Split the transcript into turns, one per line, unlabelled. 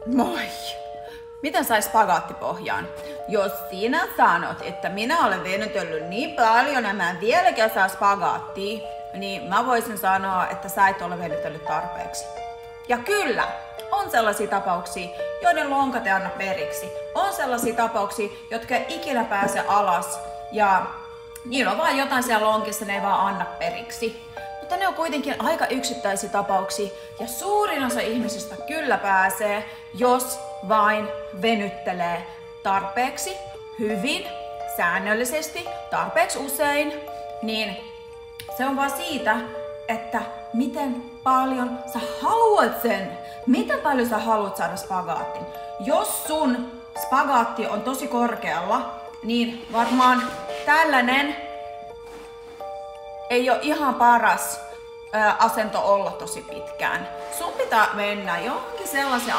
Moi! Miten sai spagaattipohjaan? Jos sinä sanot, että minä olen venytellyt niin paljon ja mä en vieläkään saa spagaattia, niin mä voisin sanoa, että sä et ole venytellyt tarpeeksi. Ja kyllä, on sellaisia tapauksia, joiden lonkat ei anna periksi. On sellaisia tapauksia, jotka ei ikinä pääse alas ja niillä on vaan jotain siellä lonkissa, ne ei vaan anna periksi. Mutta ne on kuitenkin aika yksittäisiä tapauksia ja suurin osa ihmisistä kyllä pääsee, jos vain venyttelee tarpeeksi hyvin, säännöllisesti, tarpeeksi usein, niin se on vaan siitä, että miten paljon sä haluat sen. Miten paljon sä haluat saada spagaattin. Jos sun spagaatti on tosi korkealla, niin varmaan tällainen ei ole ihan paras asento olla tosi pitkään. Sun pitää mennä johonkin sellaisen